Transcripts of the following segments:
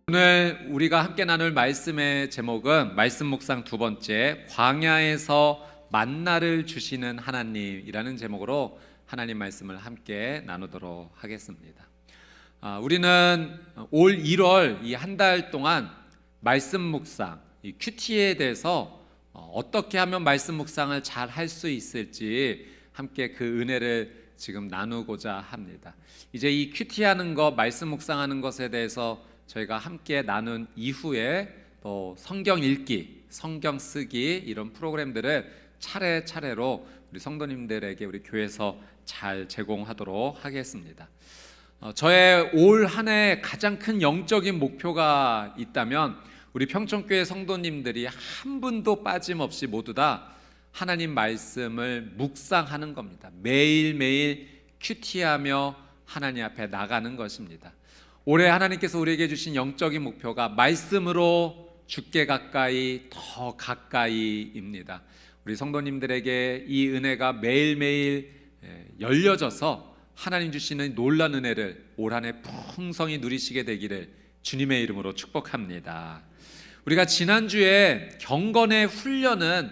오늘 우리가 함께 나눌 말씀의 제목은 말씀 묵상 두 번째, 광야에서 만나를 주시는 하나님이라는 제목으로 하나님 말씀을 함께 나누도록 하겠습니다. 우리는 올 1월 이 한 달 동안 말씀 묵상, 이 큐티에 대해서 어떻게 하면 말씀 묵상을 잘 할 수 있을지 함께 그 은혜를 지금 나누고자 합니다. 이제 이 큐티하는 것, 말씀 묵상하는 것에 대해서 저희가 함께 나눈 이후에 또 성경 읽기, 성경 쓰기 이런 프로그램들을 차례차례로 우리 성도님들에게 우리 교회에서 잘 제공하도록 하겠습니다. 저의 올 한 해 가장 큰 영적인 목표가 있다면 우리 평촌교회 성도님들이 한 분도 빠짐없이 모두 다 하나님 말씀을 묵상하는 겁니다. 매일매일 큐티하며 하나님 앞에 나가는 것입니다. 올해 하나님께서 우리에게 주신 영적인 목표가 말씀으로 주께 가까이 더 가까이입니다. 우리 성도님들에게 이 은혜가 매일매일 열려져서 하나님 주시는 놀라운 은혜를 올 한 해 풍성히 누리시게 되기를 주님의 이름으로 축복합니다. 우리가 지난주에 경건의 훈련은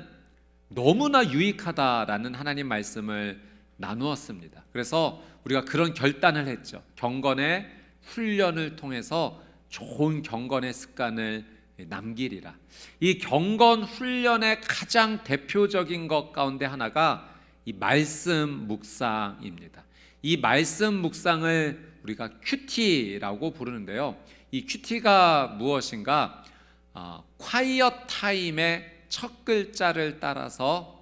너무나 유익하다라는 하나님 말씀을 나누었습니다. 그래서 우리가 그런 결단을 했죠. 경건의 훈련을 통해서 좋은 경건의 습관을 남기리라. 이 경건 훈련의 가장 대표적인 것 가운데 하나가 이 말씀 묵상입니다. 이 말씀 묵상을 우리가 큐티라고 부르는데요. 이 큐티가 무엇인가? quiet time의 첫 글자를 따서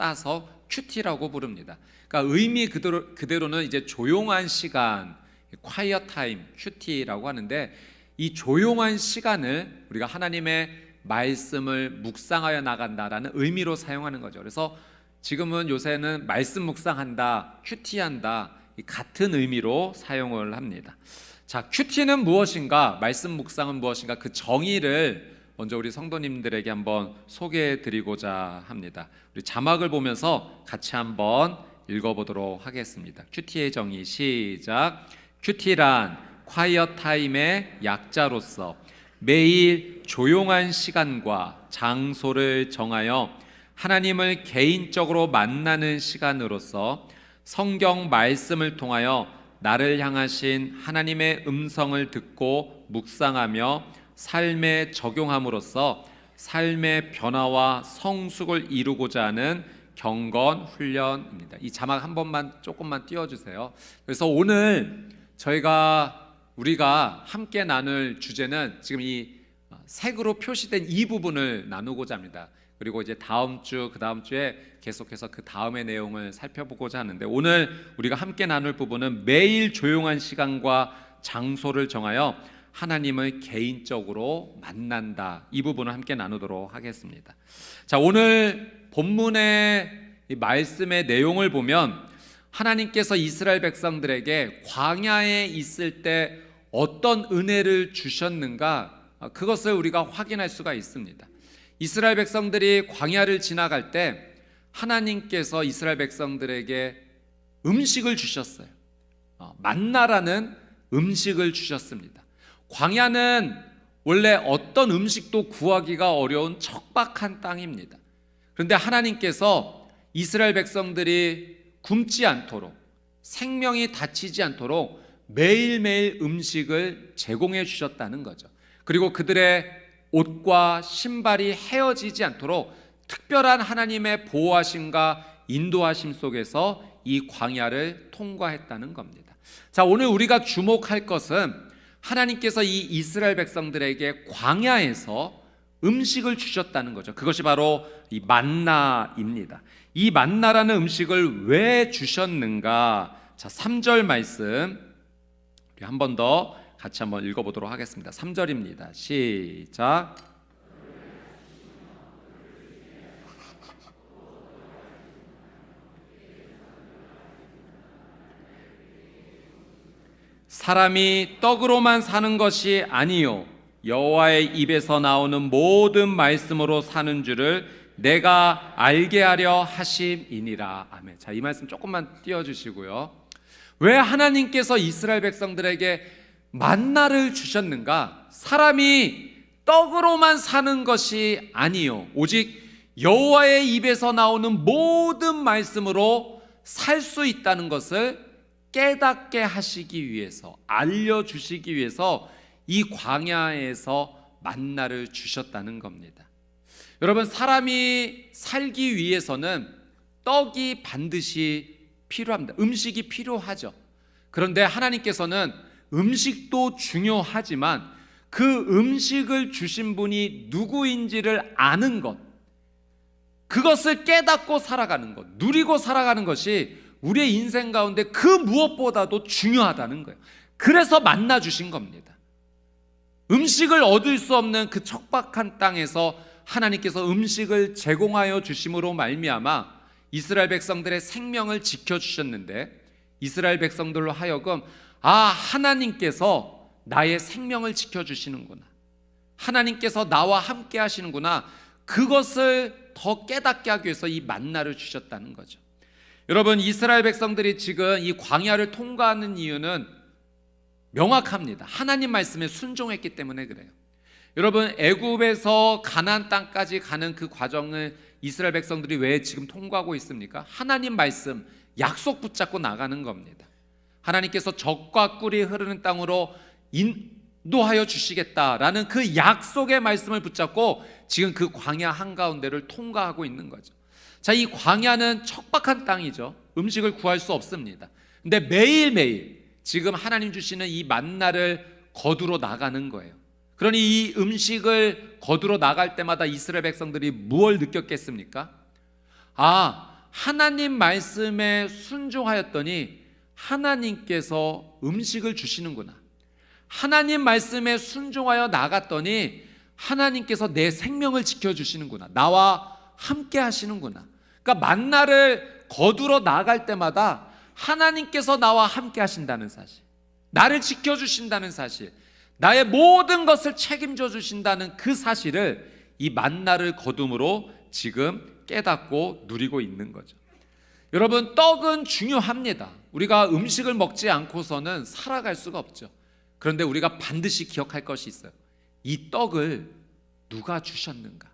큐티라고 부릅니다. 그러니까 의미 그대로는 이제 조용한 시간, quiet time, 큐티라고 하는데, 이 조용한 시간을 우리가 하나님의 말씀을 묵상하여 나간다라는 의미로 사용하는 거죠. 그래서 지금은 요새는 말씀 묵상한다, 큐티한다, 같은 의미로 사용을 합니다. 자, 큐티는 무엇인가, 말씀 묵상은 무엇인가, 그 정의를 먼저 우리 성도님들에게 한번 소개해 드리고자 합니다. 우리 자막을 보면서 같이 한번 읽어보도록 하겠습니다. 큐티의 정의 시작. 큐티란 quiet time의 약자로서 매일 조용한 시간과 장소를 정하여 하나님을 개인적으로 만나는 시간으로서 성경 말씀을 통하여 나를 향하신 하나님의 음성을 듣고 묵상하며 삶에 적용함으로써 삶의 변화와 성숙을 이루고자 하는 경건 훈련입니다. 이 자막 한 번만 조금만 띄워주세요. 그래서 오늘 우리가 함께 나눌 주제는 지금 이 색으로 표시된 이 부분을 나누고자 합니다. 그리고 이제 다음 주, 그 다음 주에 계속해서 그 다음의 내용을 살펴보고자 하는데, 오늘 우리가 함께 나눌 부분은 매일 조용한 시간과 장소를 정하여 하나님을 개인적으로 만난다. 이 부분을 함께 나누도록 하겠습니다. 자, 오늘 본문의 이 말씀의 내용을 보면 하나님께서 이스라엘 백성들에게 광야에 있을 때 어떤 은혜를 주셨는가, 그것을 우리가 확인할 수가 있습니다. 이스라엘 백성들이 광야를 지나갈 때 하나님께서 이스라엘 백성들에게 음식을 주셨어요. 만나라는 음식을 주셨습니다. 광야는 원래 어떤 음식도 구하기가 어려운 척박한 땅입니다. 그런데 하나님께서 이스라엘 백성들이 굶지 않도록, 생명이 다치지 않도록 매일매일 음식을 제공해 주셨다는 거죠. 그리고 그들의 옷과 신발이 헤어지지 않도록 특별한 하나님의 보호하심과 인도하심 속에서 이 광야를 통과했다는 겁니다. 자, 오늘 우리가 주목할 것은 하나님께서 이 이스라엘 백성들에게 광야에서 음식을 주셨다는 거죠. 그것이 바로 이 만나입니다. 이 만나라는 음식을 왜 주셨는가? 자, 3절 말씀 우리 한 번 더 같이 한번 읽어보도록 하겠습니다. 3절입니다. 시작. 사람이 떡으로만 사는 것이 아니요 여호와의 입에서 나오는 모든 말씀으로 사는 줄을 내가 알게 하려 하심이니라. 아멘. 자, 이 말씀 조금만 띄워주시고요. 왜 하나님께서 이스라엘 백성들에게 만나를 주셨는가? 사람이 떡으로만 사는 것이 아니요 오직 여호와의 입에서 나오는 모든 말씀으로 살 수 있다는 것을 깨닫게 하시기 위해서, 알려주시기 위해서 이 광야에서 만나를 주셨다는 겁니다. 여러분, 사람이 살기 위해서는 떡이 반드시 필요합니다. 음식이 필요하죠. 그런데 하나님께서는 음식도 중요하지만 그 음식을 주신 분이 누구인지를 아는 것, 그것을 깨닫고 살아가는 것, 누리고 살아가는 것이 우리의 인생 가운데 그 무엇보다도 중요하다는 거예요. 그래서 만나 주신 겁니다. 음식을 얻을 수 없는 그 척박한 땅에서 하나님께서 음식을 제공하여 주심으로 말미암아 이스라엘 백성들의 생명을 지켜주셨는데, 이스라엘 백성들로 하여금 하나님께서 나의 생명을 지켜주시는구나, 하나님께서 나와 함께 하시는구나, 그것을 더 깨닫게 하기 위해서 이 만나를 주셨다는 거죠. 여러분, 이스라엘 백성들이 지금 이 광야를 통과하는 이유는 명확합니다. 하나님 말씀에 순종했기 때문에 그래요. 여러분, 애굽에서 가나안 땅까지 가는 그 과정을 이스라엘 백성들이 왜 지금 통과하고 있습니까? 하나님 말씀, 약속 붙잡고 나가는 겁니다. 하나님께서 젖과 꿀이 흐르는 땅으로 인도하여 주시겠다라는 그 약속의 말씀을 붙잡고 지금 그 광야 한가운데를 통과하고 있는 거죠. 자, 이 광야는 척박한 땅이죠. 음식을 구할 수 없습니다. 근데 매일매일 지금 하나님 주시는 이 만나를 거두러 나가는 거예요. 그러니 이 음식을 거두러 나갈 때마다 이스라엘 백성들이 무엇을 느꼈겠습니까? 하나님 말씀에 순종하였더니 하나님께서 음식을 주시는구나, 하나님 말씀에 순종하여 나갔더니 하나님께서 내 생명을 지켜주시는구나, 나와 함께 하시는구나. 그러니까 만나를 거두러 나갈 때마다 하나님께서 나와 함께 하신다는 사실, 나를 지켜주신다는 사실, 나의 모든 것을 책임져 주신다는 그 사실을 이 만나를 거둠으로 지금 깨닫고 누리고 있는 거죠. 여러분, 떡은 중요합니다. 우리가 음식을 먹지 않고서는 살아갈 수가 없죠. 그런데 우리가 반드시 기억할 것이 있어요. 이 떡을 누가 주셨는가?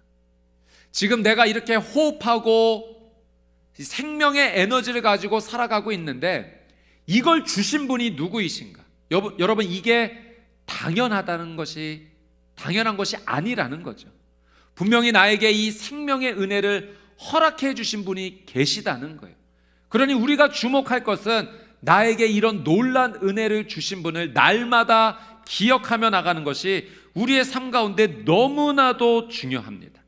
지금 내가 이렇게 호흡하고 생명의 에너지를 가지고 살아가고 있는데 이걸 주신 분이 누구이신가? 여러분, 이게 당연한 것이 아니라는 거죠. 분명히 나에게 이 생명의 은혜를 허락해 주신 분이 계시다는 거예요. 그러니 우리가 주목할 것은 나에게 이런 놀란 은혜를 주신 분을 날마다 기억하며 나가는 것이 우리의 삶 가운데 너무나도 중요합니다.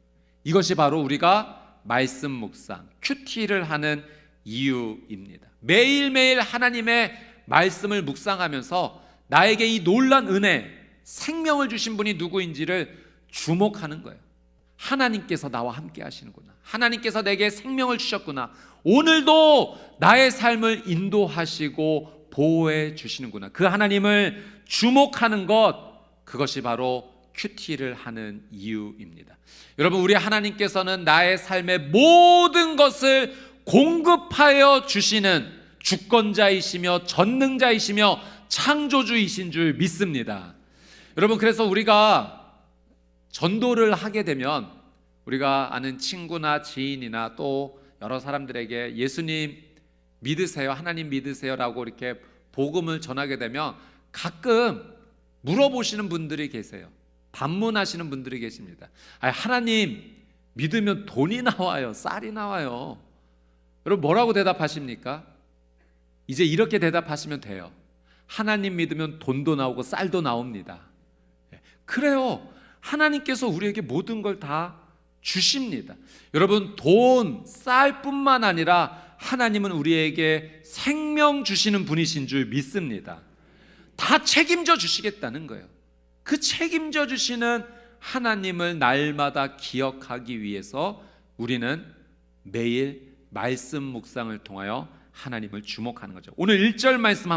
이것이 바로 우리가 말씀 묵상, 큐티를 하는 이유입니다. 매일매일 하나님의 말씀을 묵상하면서 나에게 이 놀란 은혜, 생명을 주신 분이 누구인지를 주목하는 거예요. 하나님께서 나와 함께 하시는구나, 하나님께서 내게 생명을 주셨구나, 오늘도 나의 삶을 인도하시고 보호해 주시는구나, 그 하나님을 주목하는 것, 그것이 바로 큐티를 하는 이유입니다. 여러분, 우리 하나님께서는 나의 삶의 모든 것을 공급하여 주시는 주권자이시며 전능자이시며 창조주이신 줄 믿습니다. 여러분, 그래서 우리가 전도를 하게 되면 우리가 아는 친구나 지인이나 또 여러 사람들에게 예수님 믿으세요, 하나님 믿으세요라고 이렇게 복음을 전하게 되면 가끔 물어보시는 분들이 계세요. 반문하시는 분들이 계십니다. 하나님 믿으면 돈이 나와요, 쌀이 나와요. 여러분, 뭐라고 대답하십니까? 이제 이렇게 대답하시면 돼요. 하나님 믿으면 돈도 나오고 쌀도 나옵니다. 그래요. 하나님께서 우리에게 모든 걸 다 주십니다. 여러분, 돈, 쌀뿐만 아니라 하나님은 우리에게 생명 주시는 분이신 줄 믿습니다. 다 책임져 주시겠다는 거예요. 그 책임져 주시는 하나님을 날마다 기억하기 위해서 우리는 매일 말씀 묵상을 통하여 하나님을 주목하는 거죠. 오늘 1절 말씀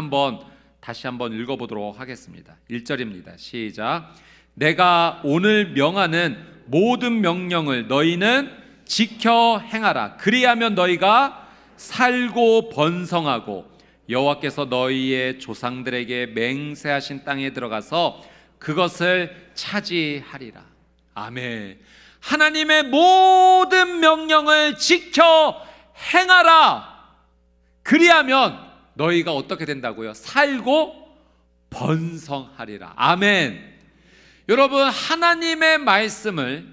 다시 한번 읽어보도록 하겠습니다. 1절입니다. 시작. 내가 오늘 명하는 모든 명령을 너희는 지켜 행하라. 그리하면 너희가 살고 번성하고 여호와께서 너희의 조상들에게 맹세하신 땅에 들어가서 그것을 차지하리라. 아멘. 하나님의 모든 명령을 지켜 행하라. 그리하면 너희가 어떻게 된다고요? 살고 번성하리라. 아멘. 여러분, 하나님의 말씀을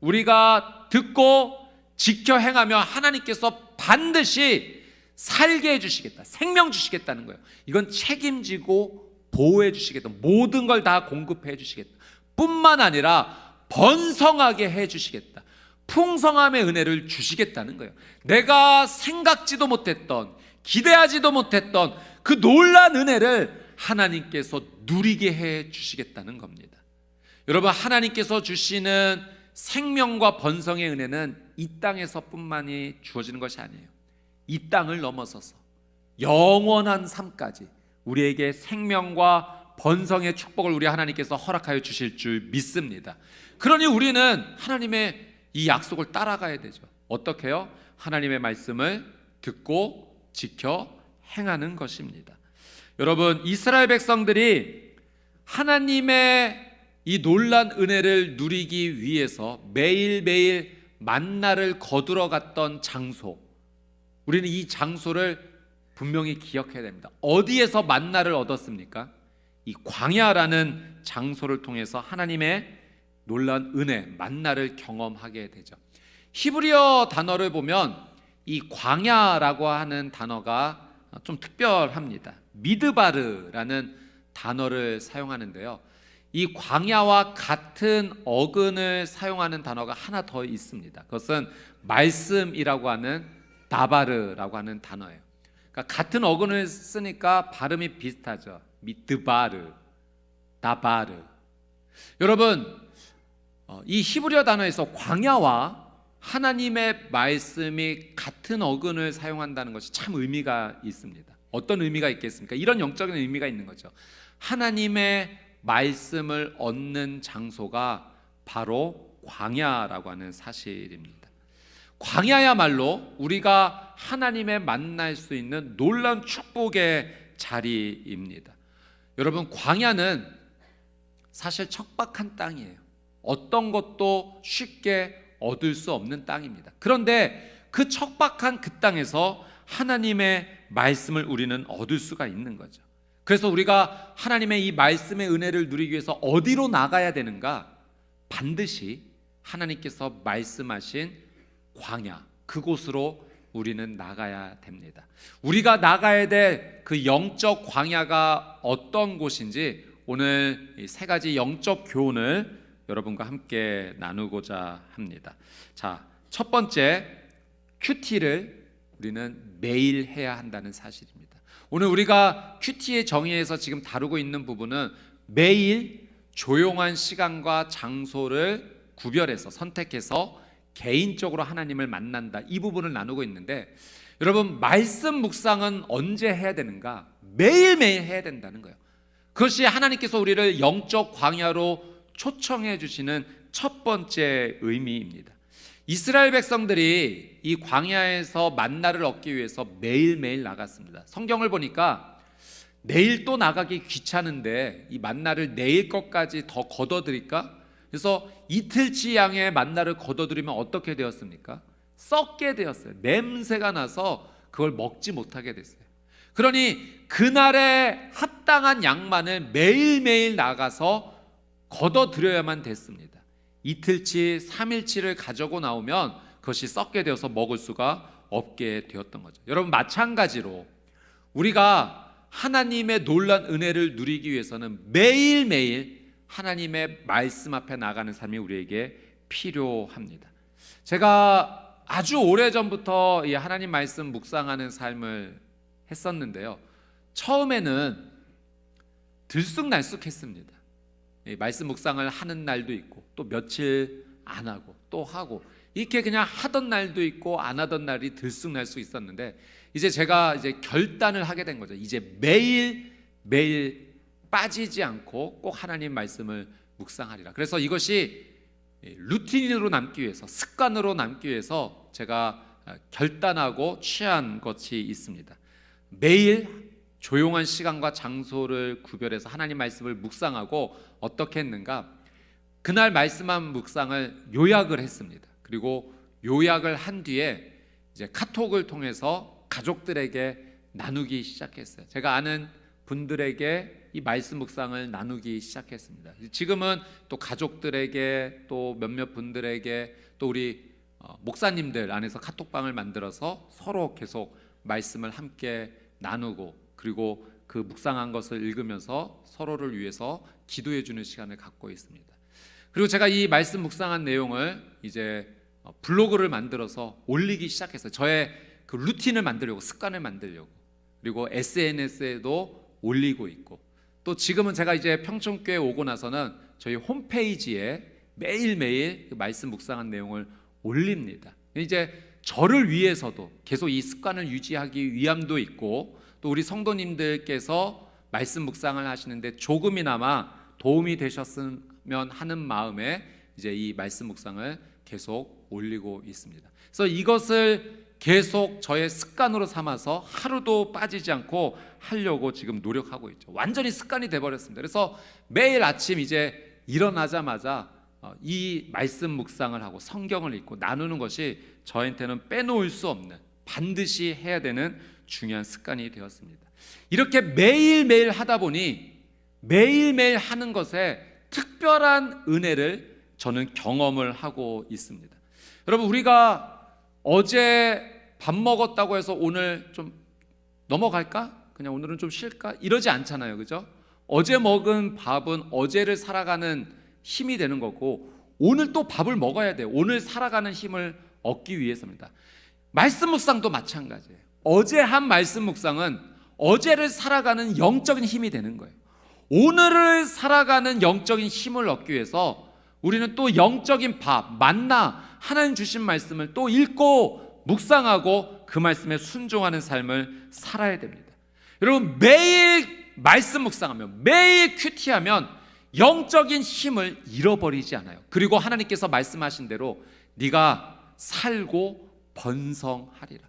우리가 듣고 지켜 행하면 하나님께서 반드시 살게 해주시겠다, 생명 주시겠다는 거예요. 이건 책임지고 보호해 주시겠다, 모든 걸 다 공급해 주시겠다, 뿐만 아니라 번성하게 해 주시겠다, 풍성함의 은혜를 주시겠다는 거예요. 내가 생각지도 못했던, 기대하지도 못했던 그 놀라운 은혜를 하나님께서 누리게 해 주시겠다는 겁니다. 여러분, 하나님께서 주시는 생명과 번성의 은혜는 이 땅에서뿐만이 주어지는 것이 아니에요. 이 땅을 넘어서서 영원한 삶까지 우리에게 생명과 번성의 축복을 우리 하나님께서 허락하여 주실 줄 믿습니다. 그러니 우리는 하나님의 이 약속을 따라가야 되죠. 어떻게 해요? 하나님의 말씀을 듣고 지켜 행하는 것입니다. 여러분, 이스라엘 백성들이 하나님의 이 놀란 은혜를 누리기 위해서 매일매일 만나를 거두러 갔던 장소, 우리는 이 장소를 분명히 기억해야 됩니다. 어디에서 만나를 얻었습니까? 이 광야라는 장소를 통해서 하나님의 놀라운 은혜, 만나를 경험하게 되죠. 히브리어 단어를 보면 이 광야라고 하는 단어가 좀 특별합니다. 미드바르라는 단어를 사용하는데요, 이 광야와 같은 어근을 사용하는 단어가 하나 더 있습니다. 그것은 말씀이라고 하는 다바르라고 하는 단어예요. 그러니까 같은 어근을 쓰니까 발음이 비슷하죠. 미드바르, 다바르. 여러분, 이 히브리어 단어에서 광야와 하나님의 말씀이 같은 어근을 사용한다는 것이 참 의미가 있습니다. 어떤 의미가 있겠습니까? 이런 영적인 의미가 있는 거죠. 하나님의 말씀을 얻는 장소가 바로 광야라고 하는 사실입니다. 광야야말로 우리가 하나님의 만날 수 있는 놀라운 축복의 자리입니다. 여러분, 광야는 사실 척박한 땅이에요. 어떤 것도 쉽게 얻을 수 없는 땅입니다. 그런데 그 척박한 그 땅에서 하나님의 말씀을 우리는 얻을 수가 있는 거죠. 그래서 우리가 하나님의 이 말씀의 은혜를 누리기 위해서 어디로 나가야 되는가? 반드시 하나님께서 말씀하신 광야, 그곳으로 우리는 나가야 됩니다. 우리가 나가야 될 그 영적 광야가 어떤 곳인지 오늘 이 세 가지 영적 교훈을 여러분과 함께 나누고자 합니다. 자, 첫 번째, 큐티를 우리는 매일 해야 한다는 사실입니다. 오늘 우리가 큐티의 정의에서 지금 다루고 있는 부분은 매일 조용한 시간과 장소를 구별해서 선택해서 개인적으로 하나님을 만난다, 이 부분을 나누고 있는데, 여러분, 말씀 묵상은 언제 해야 되는가? 매일매일 해야 된다는 거예요. 그것이 하나님께서 우리를 영적 광야로 초청해 주시는 첫 번째 의미입니다. 이스라엘 백성들이 이 광야에서 만나를 얻기 위해서 매일매일 나갔습니다. 성경을 보니까 내일 또 나가기 귀찮은데 이 만나를 내일 것까지 더 걷어들일까? 그래서 이틀치 양의 만나를 걷어들이면 어떻게 되었습니까? 썩게 되었어요. 냄새가 나서 그걸 먹지 못하게 됐어요. 그러니 그날에 합당한 양만을 매일매일 나가서 걷어들여야만 됐습니다. 이틀치, 3일치를 가지고 나오면 그것이 썩게 되어서 먹을 수가 없게 되었던 거죠. 여러분, 마찬가지로 우리가 하나님의 놀라운 은혜를 누리기 위해서는 매일매일 하나님의 말씀 앞에 나가는 삶이 우리에게 필요합니다. 제가 아주 오래전부터 이 하나님 말씀 묵상하는 삶을 했었는데요, 처음에는 들쑥날쑥했습니다. 말씀 묵상을 하는 날도 있고 또 며칠 안 하고 또 하고, 이렇게 그냥 하던 날도 있고 안 하던 날이 들쑥날쑥 있었는데, 이제 제가 결단을 하게 된 거죠. 이제 매일 빠지지 않고 꼭 하나님 말씀을 묵상하리라. 그래서 이것이 루틴으로 남기 위해서, 습관으로 남기 위해서 제가 결단하고 취한 것이 있습니다. 매일 조용한 시간과 장소를 구별해서 하나님 말씀을 묵상하고 어떻게 했는가? 그날 말씀한 묵상을 요약을 했습니다. 그리고 요약을 한 뒤에 이제 카톡을 통해서 가족들에게 나누기 시작했어요. 제가 아는 분들에게 이 말씀 묵상을 나누기 시작했습니다. 지금은 또 가족들에게 또 몇몇 분들에게 또 우리 목사님들 안에서 카톡방을 만들어서 서로 계속 말씀을 함께 나누고 그리고 그 묵상한 것을 읽으면서 서로를 위해서 기도해 주는 시간을 갖고 있습니다. 그리고 제가 이 말씀 묵상한 내용을 이제 블로그를 만들어서 올리기 시작했어요. 저의 그 루틴을 만들려고, 습관을 만들려고. 그리고 SNS에도 올리고 있고, 또 지금은 제가 이제 평촌교회 오고 나서는 저희 홈페이지에 매일매일 그 말씀 묵상한 내용을 올립니다. 이제 저를 위해서도 계속 이 습관을 유지하기 위함도 있고, 또 우리 성도님들께서 말씀 묵상을 하시는데 조금이나마 도움이 되셨으면 하는 마음에 이제 이 말씀 묵상을 계속 올리고 있습니다. 그래서 이것을 계속 저의 습관으로 삼아서 하루도 빠지지 않고 하려고 지금 노력하고 있죠. 완전히 습관이 돼버렸습니다. 그래서 매일 아침 이제 일어나자마자 이 말씀 묵상을 하고 성경을 읽고 나누는 것이 저한테는 빼놓을 수 없는, 반드시 해야 되는 중요한 습관이 되었습니다. 이렇게 매일매일 하다 보니 매일매일 하는 것에 특별한 은혜를 저는 경험을 하고 있습니다. 여러분, 우리가 어제 밥 먹었다고 해서 오늘 좀 넘어갈까? 그냥 오늘은 좀 쉴까? 이러지 않잖아요. 그죠? 어제 먹은 밥은 어제를 살아가는 힘이 되는 거고, 오늘 또 밥을 먹어야 돼요. 오늘 살아가는 힘을 얻기 위해서입니다. 말씀 묵상도 마찬가지예요. 어제 한 말씀 묵상은 어제를 살아가는 영적인 힘이 되는 거예요. 오늘을 살아가는 영적인 힘을 얻기 위해서 우리는 또 영적인 밥, 만나, 하나님 주신 말씀을 또 읽고 묵상하고 그 말씀에 순종하는 삶을 살아야 됩니다. 여러분, 매일 말씀 묵상하면, 매일 큐티하면 영적인 힘을 잃어버리지 않아요. 그리고 하나님께서 말씀하신 대로 네가 살고 번성하리라.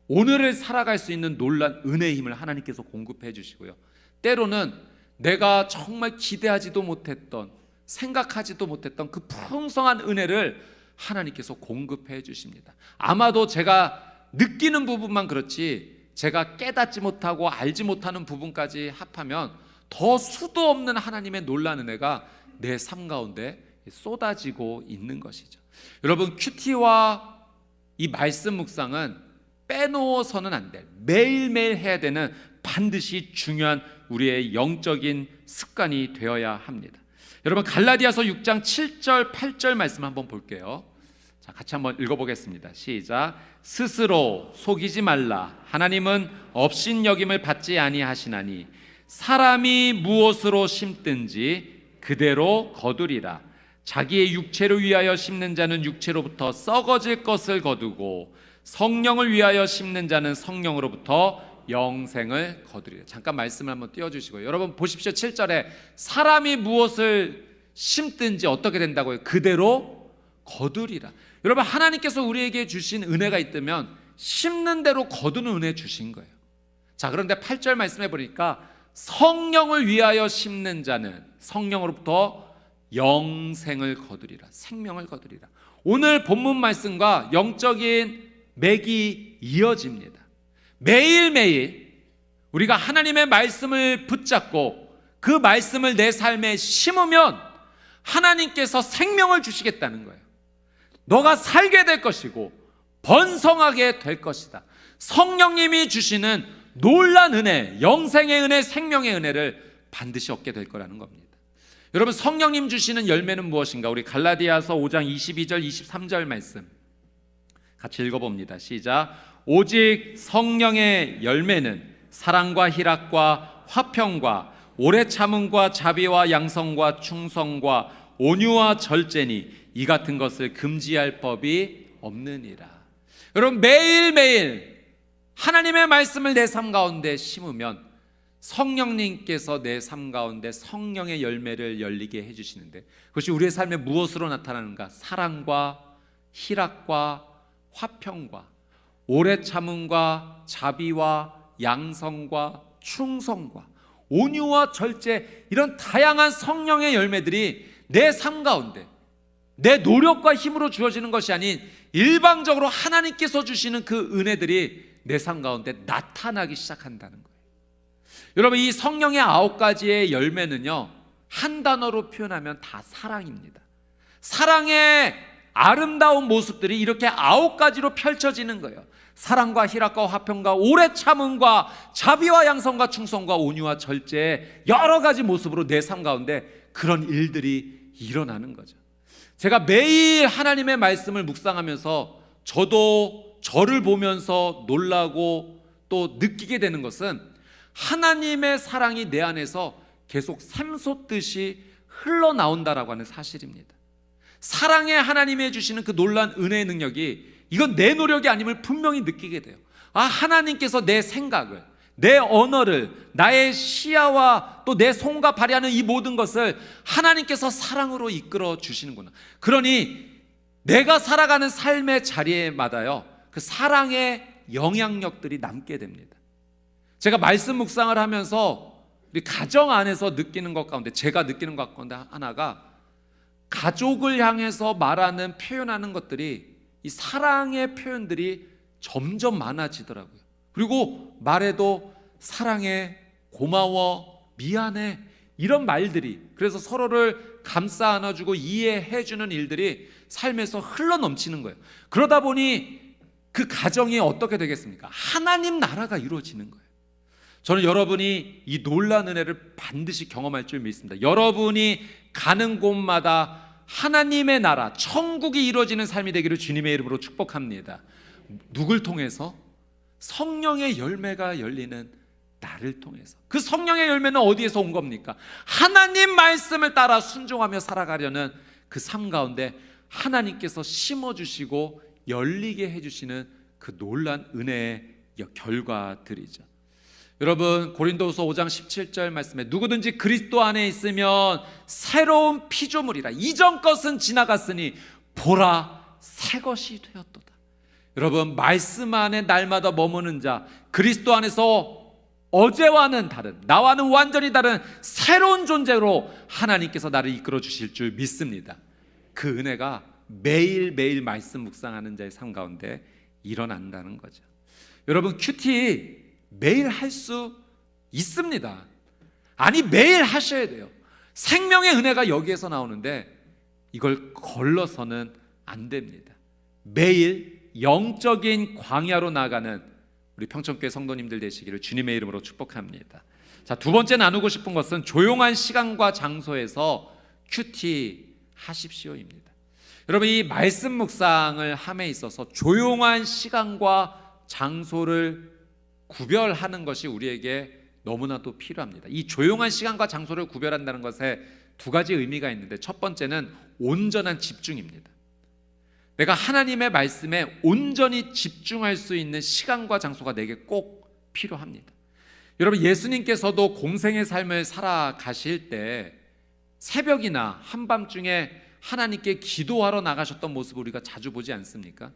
오늘을 살아갈 수 있는 놀란 은혜의 힘을 하나님께서 공급해 주시고요, 때로는 내가 정말 기대하지도 못했던, 생각하지도 못했던 그 풍성한 은혜를 하나님께서 공급해 주십니다. 아마도 제가 느끼는 부분만 그렇지 제가 깨닫지 못하고 알지 못하는 부분까지 합하면 더 수도 없는 하나님의 놀라운 은혜가 내 삶 가운데 쏟아지고 있는 것이죠. 여러분, 큐티와 이 말씀 묵상은 빼놓아서는 안 돼. 매일매일 해야 되는 반드시 중요한 우리의 영적인 습관이 되어야 합니다. 여러분, 갈라디아서 6장 7절 8절 말씀 한번 볼게요. 자, 같이 한번 읽어보겠습니다. 시작. 스스로 속이지 말라. 하나님은 업신여김을 받지 아니하시나니 사람이 무엇으로 심든지 그대로 거두리라. 자기의 육체를 위하여 심는 자는 육체로부터 썩어질 것을 거두고 성령을 위하여 심는 자는 성령으로부터 영생을 거두리라. 잠깐 말씀을 한번 띄워주시고요. 여러분 보십시오. 7절에 사람이 무엇을 심든지 어떻게 된다고요? 그대로 거두리라. 여러분, 하나님께서 우리에게 주신 은혜가 있다면 심는 대로 거두는 은혜 주신 거예요. 자, 그런데 8절 말씀해 보니까 성령을 위하여 심는 자는 성령으로부터 영생을 거두리라. 생명을 거두리라. 오늘 본문 말씀과 영적인 맥이 이어집니다. 매일매일 우리가 하나님의 말씀을 붙잡고 그 말씀을 내 삶에 심으면 하나님께서 생명을 주시겠다는 거예요. 너가 살게 될 것이고 번성하게 될 것이다. 성령님이 주시는 놀란 은혜, 영생의 은혜, 생명의 은혜를 반드시 얻게 될 거라는 겁니다. 여러분, 성령님 주시는 열매는 무엇인가? 우리 갈라디아서 5장 22절 23절 말씀 같이 읽어봅니다. 시작. 오직 성령의 열매는 사랑과 희락과 화평과 오래 참음과 자비와 양성과 충성과 온유와 절제니 이 같은 것을 금지할 법이 없느니라. 여러분, 매일매일 하나님의 말씀을 내 삶 가운데 심으면 성령님께서 내 삶 가운데 성령의 열매를 열리게 해주시는데, 그것이 우리의 삶에 무엇으로 나타나는가? 사랑과 희락과 화평과 오래 참음과 자비와 양성과 충성과 온유와 절제, 이런 다양한 성령의 열매들이 내 삶 가운데 내 노력과 힘으로 주어지는 것이 아닌 일방적으로 하나님께서 주시는 그 은혜들이 내 삶 가운데 나타나기 시작한다는 거예요. 여러분, 이 성령의 9가지의 열매는요, 한 단어로 표현하면 다 사랑입니다. 사랑의 아름다운 모습들이 이렇게 9가지로 펼쳐지는 거예요. 사랑과 희락과 화평과 오래 참음과 자비와 양성과 충성과 온유와 절제, 여러 가지 모습으로 내 삶 가운데 그런 일들이 일어나는 거죠. 제가 매일 하나님의 말씀을 묵상하면서 저도 저를 보면서 놀라고 또 느끼게 되는 것은 하나님의 사랑이 내 안에서 계속 샘솟듯이 흘러나온다라고 하는 사실입니다. 사랑의 하나님이 해주시는 그 놀라운 은혜의 능력이, 이건 내 노력이 아님을 분명히 느끼게 돼요. 하나님께서 내 생각을, 내 언어를, 나의 시야와 또 내 손과 발휘하는 이 모든 것을 하나님께서 사랑으로 이끌어 주시는구나. 그러니 내가 살아가는 삶의 자리에마다요, 그 사랑의 영향력들이 남게 됩니다. 제가 말씀 묵상을 하면서 우리 가정 안에서 느끼는 것 가운데, 제가 느끼는 것 가운데 하나가, 가족을 향해서 말하는, 표현하는 것들이, 이 사랑의 표현들이 점점 많아지더라고요. 그리고 말해도 사랑해, 고마워, 미안해, 이런 말들이, 그래서 서로를 감싸 안아주고 이해해주는 일들이 삶에서 흘러넘치는 거예요. 그러다 보니 그 가정이 어떻게 되겠습니까? 하나님 나라가 이루어지는 거예요. 저는 여러분이 이 놀라운 은혜를 반드시 경험할 줄 믿습니다. 여러분이 가는 곳마다 하나님의 나라, 천국이 이루어지는 삶이 되기를 주님의 이름으로 축복합니다. 누굴 통해서? 성령의 열매가 열리는 나를 통해서. 그 성령의 열매는 어디에서 온 겁니까? 하나님 말씀을 따라 순종하며 살아가려는 그 삶 가운데 하나님께서 심어주시고 열리게 해주시는 그 놀라운 은혜의 결과들이죠. 여러분, 고린도후서 5장 17절 말씀에 누구든지 그리스도 안에 있으면 새로운 피조물이라, 이전 것은 지나갔으니 보라 새 것이 되었도다. 여러분, 말씀 안에 날마다 머무는 자, 그리스도 안에서 어제와는 다른, 나와는 완전히 다른 새로운 존재로 하나님께서 나를 이끌어 주실 줄 믿습니다. 그 은혜가 매일매일 말씀 묵상하는 자의 삶 가운데 일어난다는 거죠. 여러분, 큐티 매일 할 수 있습니다. 아니, 매일 하셔야 돼요. 생명의 은혜가 여기에서 나오는데 이걸 걸러서는 안 됩니다. 매일 영적인 광야로 나가는 우리 평촌교회 성도님들 되시기를 주님의 이름으로 축복합니다. 자, 두 번째 나누고 싶은 것은 조용한 시간과 장소에서 큐티 하십시오입니다. 여러분, 이 말씀 묵상을 함에 있어서 조용한 시간과 장소를 구별하는 것이 우리에게 너무나도 필요합니다. 이 조용한 시간과 장소를 구별한다는 것에 두 가지 의미가 있는데, 첫 번째는 온전한 집중입니다. 내가 하나님의 말씀에 온전히 집중할 수 있는 시간과 장소가 내게 꼭 필요합니다. 여러분, 예수님께서도 공생의 삶을 살아가실 때 새벽이나 한밤중에 하나님께 기도하러 나가셨던 모습을 우리가 자주 보지 않습니까?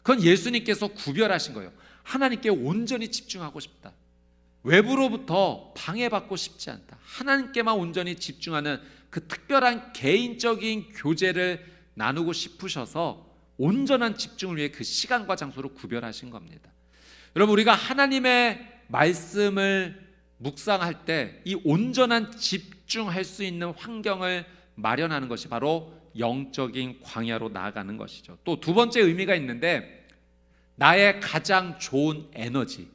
그건 예수님께서 구별하신 거예요. 하나님께 온전히 집중하고 싶다. 외부로부터 방해받고 싶지 않다. 하나님께만 온전히 집중하는 그 특별한 개인적인 교제를 나누고 싶으셔서 온전한 집중을 위해 그 시간과 장소를 구별하신 겁니다. 여러분, 우리가 하나님의 말씀을 묵상할 때 이 온전한 집중할 수 있는 환경을 마련하는 것이 바로 영적인 광야로 나아가는 것이죠. 또 두 번째 의미가 있는데, 나의 가장 좋은 에너지,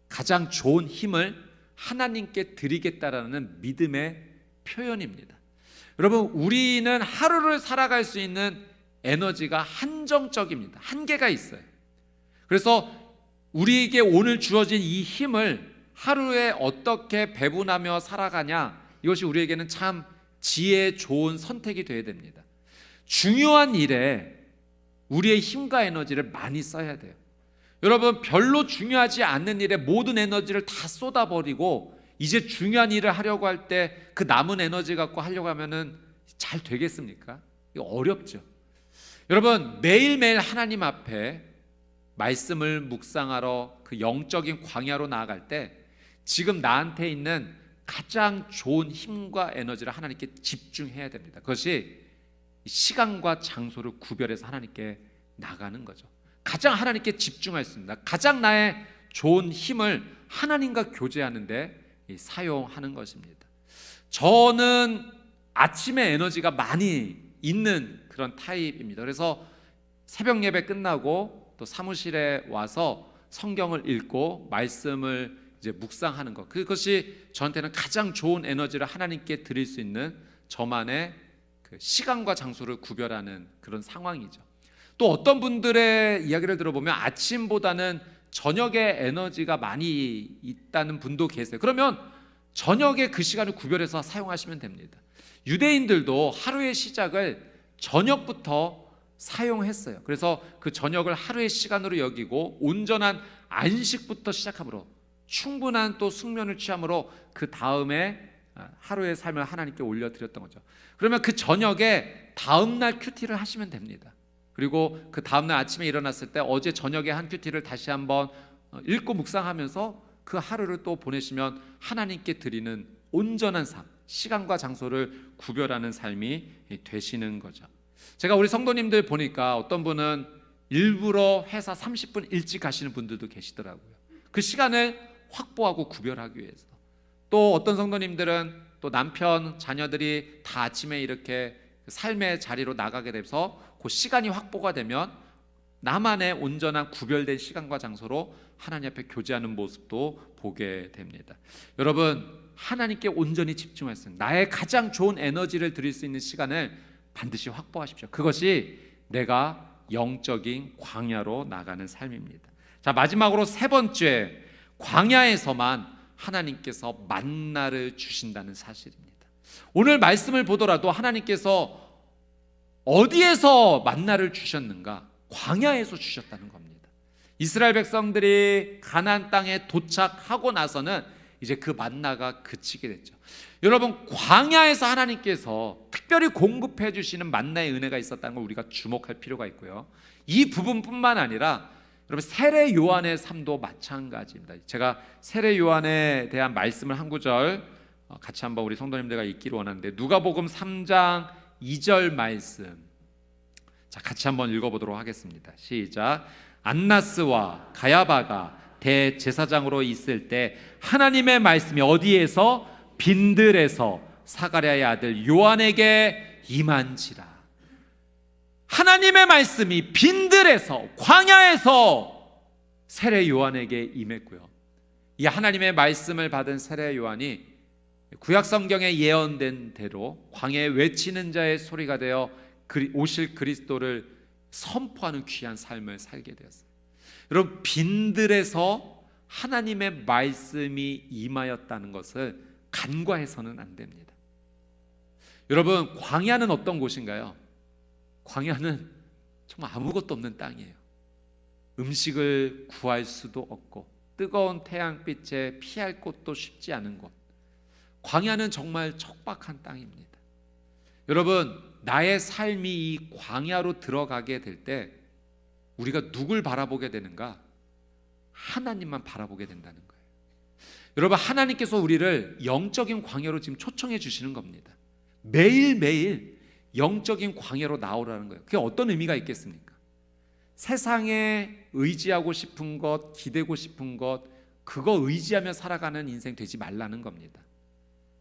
가장 좋은 힘을 하나님께 드리겠다라는 믿음의 표현입니다. 여러분, 우리는 하루를 살아갈 수 있는 에너지가 한정적입니다. 한계가 있어요. 그래서 우리에게 오늘 주어진 이 힘을 하루에 어떻게 배분하며 살아가냐, 이것이 우리에게는 참 지혜 좋은 선택이 되어야 됩니다. 중요한 일에 우리의 힘과 에너지를 많이 써야 돼요. 여러분, 별로 중요하지 않는 일에 모든 에너지를 다 쏟아버리고 이제 중요한 일을 하려고 할 때 그 남은 에너지 갖고 하려고 하면은 잘 되겠습니까? 이거 어렵죠. 여러분, 매일매일 하나님 앞에 말씀을 묵상하러 그 영적인 광야로 나아갈 때 지금 나한테 있는 가장 좋은 힘과 에너지를 하나님께 집중해야 됩니다. 그것이 시간과 장소를 구별해서 하나님께 나가는 거죠. 가장 하나님께 집중할 수 있습니다. 가장 나의 좋은 힘을 하나님과 교제하는데 사용하는 것입니다. 저는 아침에 에너지가 많이 있는 그런 타입입니다. 그래서 새벽 예배 끝나고 또 사무실에 와서 성경을 읽고 말씀을 이제 묵상하는 것, 그것이 저한테는 가장 좋은 에너지를 하나님께 드릴 수 있는 저만의 그 시간과 장소를 구별하는 그런 상황이죠. 또 어떤 분들의 이야기를 들어보면 아침보다는 저녁에 에너지가 많이 있다는 분도 계세요. 그러면 저녁에 그 시간을 구별해서 사용하시면 됩니다. 유대인들도 하루의 시작을 저녁부터 사용했어요. 그래서 그 저녁을 하루의 시간으로 여기고 온전한 안식부터 시작함으로 충분한 또 숙면을 취함으로 그 다음에 하루의 삶을 하나님께 올려드렸던 거죠. 그러면 그 저녁에 다음날 큐티를 하시면 됩니다. 그리고 그 다음날 아침에 일어났을 때 어제 저녁에 한 큐티를 다시 한번 읽고 묵상하면서 그 하루를 또 보내시면 하나님께 드리는 온전한 삶, 시간과 장소를 구별하는 삶이 되시는 거죠. 제가 우리 성도님들 보니까 어떤 분은 일부러 회사 30분 일찍 가시는 분들도 계시더라고요. 그 시간을 확보하고 구별하기 위해서. 또 어떤 성도님들은 또 남편, 자녀들이 다 아침에 이렇게 삶의 자리로 나가게 돼서 그 시간이 확보가 되면 나만의 온전한 구별된 시간과 장소로 하나님 앞에 교제하는 모습도 보게 됩니다. 여러분, 하나님께 온전히 집중하세요. 나의 가장 좋은 에너지를 드릴 수 있는 시간을 반드시 확보하십시오. 그것이 내가 영적인 광야로 나가는 삶입니다. 자, 마지막으로 세 번째, 광야에서만 하나님께서 만나를 주신다는 사실입니다. 오늘 말씀을 보더라도 하나님께서 어디에서 만나를 주셨는가? 광야에서 주셨다는 겁니다. 이스라엘 백성들이 가나안 땅에 도착하고 나서는 이제 그 만나가 그치게 됐죠. 여러분, 광야에서 하나님께서 특별히 공급해 주시는 만나의 은혜가 있었다는 걸 우리가 주목할 필요가 있고요. 이 부분뿐만 아니라 여러분, 세례 요한의 삶도 마찬가지입니다. 제가 세례 요한에 대한 말씀을 한 구절 같이 한번 우리 성도님들과 읽기를 원하는데, 누가복음 3장 2절 말씀, 자, 같이 한번 읽어보도록 하겠습니다. 시작. 안나스와 가야바가 대제사장으로 있을 때 하나님의 말씀이 어디에서? 빈들에서 사가랴의 아들 요한에게 임한지라. 하나님의 말씀이 빈들에서, 광야에서 세례 요한에게 임했고요. 이 하나님의 말씀을 받은 세례 요한이 구약 성경에 예언된 대로 광야에 외치는 자의 소리가 되어 오실 그리스도를 선포하는 귀한 삶을 살게 되었어요. 여러분, 빈들에서 하나님의 말씀이 임하였다는 것을 간과해서는 안 됩니다. 여러분, 광야는 어떤 곳인가요? 광야는 정말 아무것도 없는 땅이에요. 음식을 구할 수도 없고 뜨거운 태양빛에 피할 곳도 쉽지 않은 곳. 광야는 정말 척박한 땅입니다. 여러분, 나의 삶이 이 광야로 들어가게 될 때 우리가 누굴 바라보게 되는가? 하나님만 바라보게 된다는 거예요. 여러분, 하나님께서 우리를 영적인 광야로 지금 초청해 주시는 겁니다. 매일매일 영적인 광야로 나오라는 거예요. 그게 어떤 의미가 있겠습니까? 세상에 의지하고 싶은 것, 기대고 싶은 것, 그거 의지하며 살아가는 인생 되지 말라는 겁니다.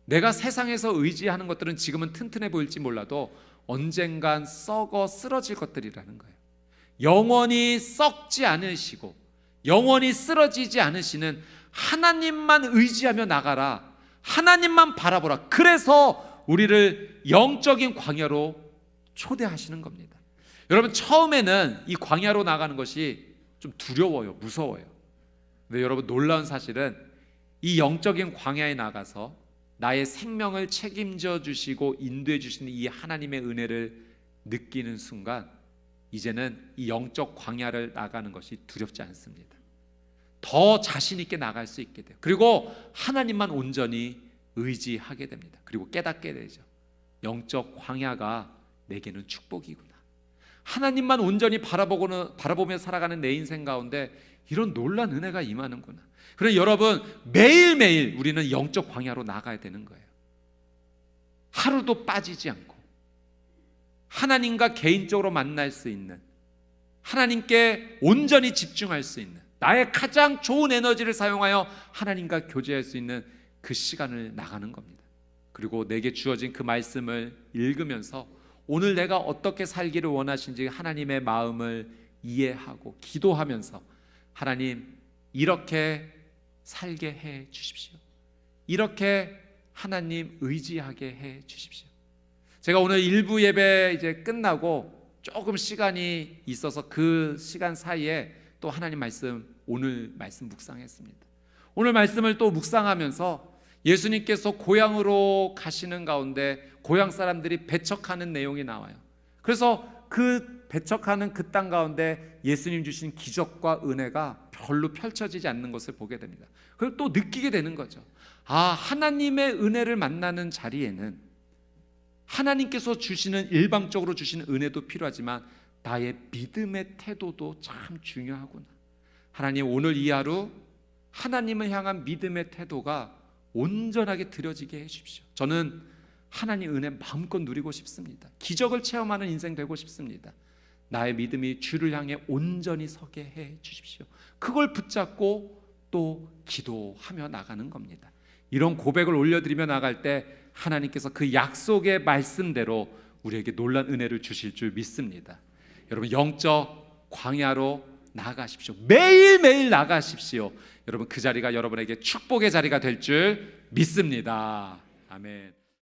내가 세상에서 의지하는 것들은 지금은 튼튼해 보일지 몰라도 언젠간 썩어 쓰러질 것들이라는 거예요. 영원히 썩지 않으시고 영원히 쓰러지지 않으시는 하나님만 의지하며 나가라. 하나님만 바라보라. 그래서 우리를 영적인 광야로 초대하시는 겁니다. 여러분, 처음에는 이 광야로 나가는 것이 좀 두려워요. 무서워요. 근데 여러분, 놀라운 사실은 이 영적인 광야에 나가서 나의 생명을 책임져 주시고 인도해 주시는 이 하나님의 은혜를 느끼는 순간 이제는 이 영적 광야를 나가는 것이 두렵지 않습니다. 더 자신 있게 나갈 수 있게 돼요. 그리고 하나님만 온전히 의지하게 됩니다. 그리고 깨닫게 되죠. 영적 광야가 내게는 축복이구나. 하나님만 온전히 바라보며 살아가는 내 인생 가운데 이런 놀라운 은혜가 임하는구나. 그래서 여러분 매일매일 우리는 영적 광야로 나가야 되는 거예요. 하루도 빠지지 않고 하나님과 개인적으로 만날 수 있는, 하나님께 온전히 집중할 수 있는, 나의 가장 좋은 에너지를 사용하여 하나님과 교제할 수 있는 그 시간을 나가는 겁니다. 그리고 내게 주어진 그 말씀을 읽으면서 오늘 내가 어떻게 살기를 원하시는지 하나님의 마음을 이해하고 기도하면서 하나님 이렇게 살게 해 주십시오. 이렇게 하나님 의지하게 해 주십시오. 제가 오늘 일부 예배 이제 끝나고 조금 시간이 있어서 그 시간 사이에 또 하나님 말씀, 오늘 말씀 묵상했습니다. 오늘 말씀을 또 묵상하면서 예수님께서 고향으로 가시는 가운데 고향 사람들이 배척하는 내용이 나와요. 그래서 그 배척하는 그 땅 가운데 예수님 주신 기적과 은혜가 별로 펼쳐지지 않는 것을 보게 됩니다. 그걸 또 느끼게 되는 거죠. 아, 하나님의 은혜를 만나는 자리에는 하나님께서 주시는, 일방적으로 주시는 은혜도 필요하지만 나의 믿음의 태도도 참 중요하구나. 하나님, 오늘 이 하루 하나님을 향한 믿음의 태도가 온전하게 드려지게 해 주십시오. 저는 하나님 은혜 마음껏 누리고 싶습니다. 기적을 체험하는 인생 되고 싶습니다. 나의 믿음이 주를 향해 온전히 서게 해 주십시오. 그걸 붙잡고 또 기도하며 나가는 겁니다. 이런 고백을 올려드리며 나갈 때 하나님께서 그 약속의 말씀대로 우리에게 놀라운 은혜를 주실 줄 믿습니다. 여러분, 영적 광야로 나가십시오. 매일매일 나가십시오. 여러분, 그 자리가 여러분에게 축복의 자리가 될 줄 믿습니다. 아멘.